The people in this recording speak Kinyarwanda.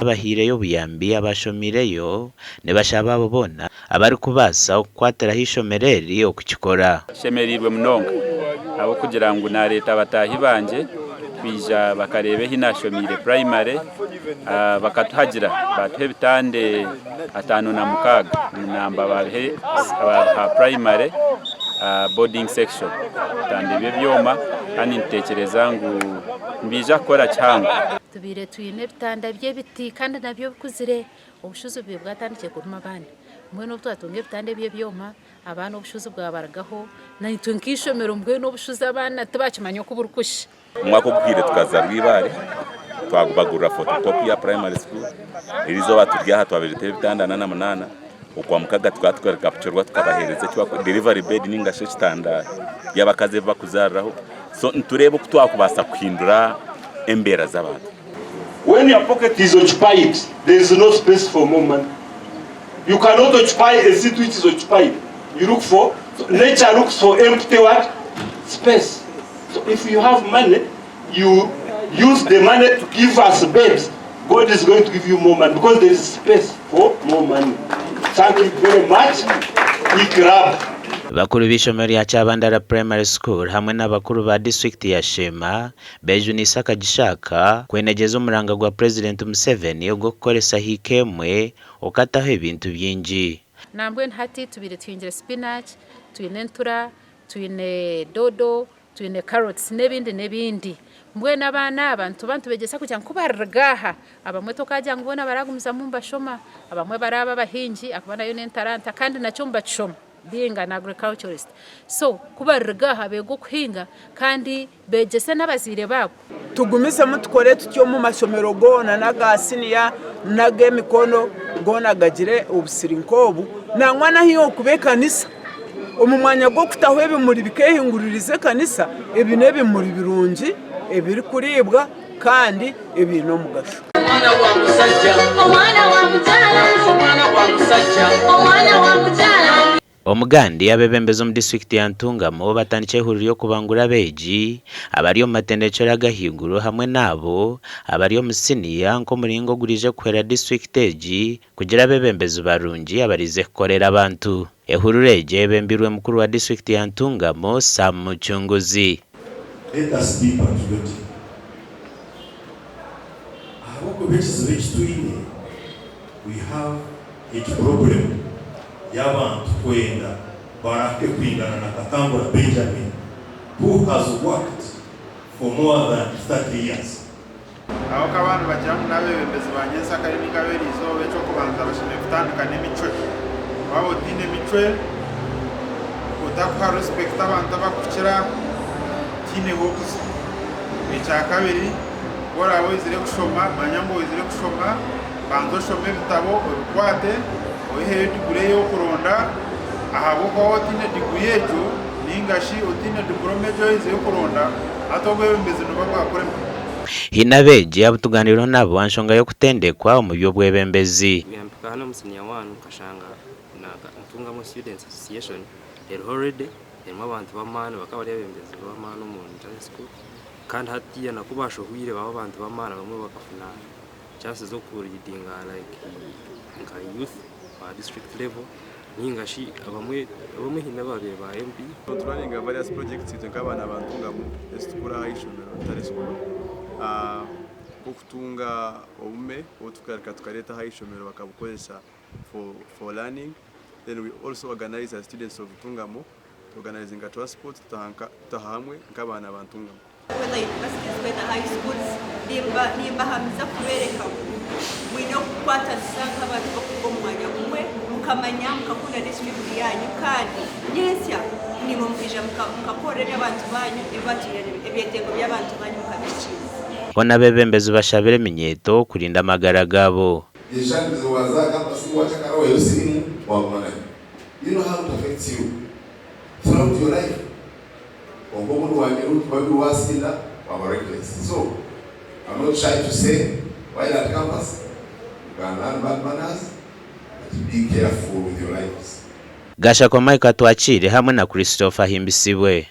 abahireyo buyambi abashomireyo ne bashaba babona abari kubasa okwateraho ishomereri okukikora shemerirwe munonga abo kugira ngo na leta batahi banje bija bakarebe hinashomire primary bakatuhagira batuhe bitande 56 namba bahe primary boarding section tande byoma kandi ntekereza ngo mbija kora cyangwa tubire tuyine bitanda by'ebiti kandi nabyo bikuzire ubushuzi bwe bwatandikiye kuruma abana mwe no twatunge bitande by'ebyoma abana ubushuzi bwabaragaho na itunkishomero mwe no bushuzi abana tubakimanya ko burukushi mwako bwire tukaza rwibare twagubagura photocopy ya primary school irizo baturya twabirite bitanda 8 ukwa mukaga twatwara capture tukabahereza cyo delivery bed ningashe standard yabakaze bakuzaraho so nturebe ko twakubasa kwindura embera z'abantu. When your pocket is occupied, there is no space for more money. You cannot occupy a seat which is occupied. You look for, so nature looks for empty what? Space. So if you have money, you use the money to give us beds. God is going to give you more money because there is space for more money. Thank you very much. We grab. Bakuru b'ishomero ya Kyabandaara Primary School hamwe n'abakuru ba district ya Sheema beju nisaka gishaka kwenegeza umuranga gwa President Museveni yo gukoresa hikemwe okataho ibintu byinji nambwe ntati tubire twinjire spinach tuyine ntura tuyine dodo tuyine carrots nebindi mbwe nabana abantu begesa kujya kubaragaha abamwe tokajya ngubona baragumiza mu mbashoma abamwe baraba bahinji akabana yo nentaranta kandi nacyo mbacoma being an agriculturist. So kubaragaha bego kuhinga kandi begese n'abazire babo tugumise mutukore tutyo mu masomero gona nagasiniya nage mikono gona gagire ubusirinkobu na mwana hiyo kubekanisa umumwanya gwo kutahwebe muri bikehinguririze kanisa ebinebe muri birungi ebiri kuribwa kandi ebino mugasho omwana wa musajja omwana wa mutala omwana wa musajja omwana wa mutala Omugandi abebembezo mu district ya Ntungamo batandikiye ihuriro kubangura beji abariyo matendecera gahiguru hamwe nabo abariyo musiniya nko muringo gurije kwera district eji kugira bebembezo barungi abarize korera abantu ehurureje bembirwe mukuru wa district ya Ntungamo Samuchunguzi. Let us be patriotic. We have a problem. Y'abantu kwenda barake kwingana na Katambura Benjamin who has worked for more than 30 years. Aho kabana bajamu nabebembezi banyesa kari n'ingaberizo beco kubanza bashime kutandukana n'imico wabo dine mitwe utakwa respect abantu bakukira tine hokuzi bica kabiri bora abo izire kushoma manyango izire kushoma banzo shome bitabo urukwate ohe digure yo kuronda ahabo ko tine diguye jo ningashi otine diplomejo izire kuronda atogwe mbeze no bakore hinabeje abutuganiro nabo anshonga yo kutendekwa umubyo bwebembezi hano musinya wanu kashanga na Ntungamo Students Association already irimo abantu bamana bakaba ari abembezi bamana mu school kandi hatiya nakubasho huire baba abantu bamana bamwe bakafuna chances zo kuridinga like nka youth ba district level ningashi abamwe hina babe ba MP turaninga various projects nk'abana bantungamo estukura ishomero tare school okutunga obume otukarika tukareta ishomero bakabukozesa for learning. Then we also organize as students of Tungamo organizing a transport tahamwe nk'abana bantungamo with the high schools nimba hamza kubereka wino kwata sanga abantu bakumwanya kumwe mukamanya mukakunda district yanyu kandi nyesya nimo mukija mukakorera abantu banyu ebyetego by'abantu banyu mukabishyiza bona bebembezi bashabire minyeto kurinda amagara gabo. You know how it affects you throughout your life. So, I'm not trying to say, while at campus, you can learn bad manners, but be careful with your lives. Gasha kwa Mike Atwachire hamwe na Christopher Himbisiwe.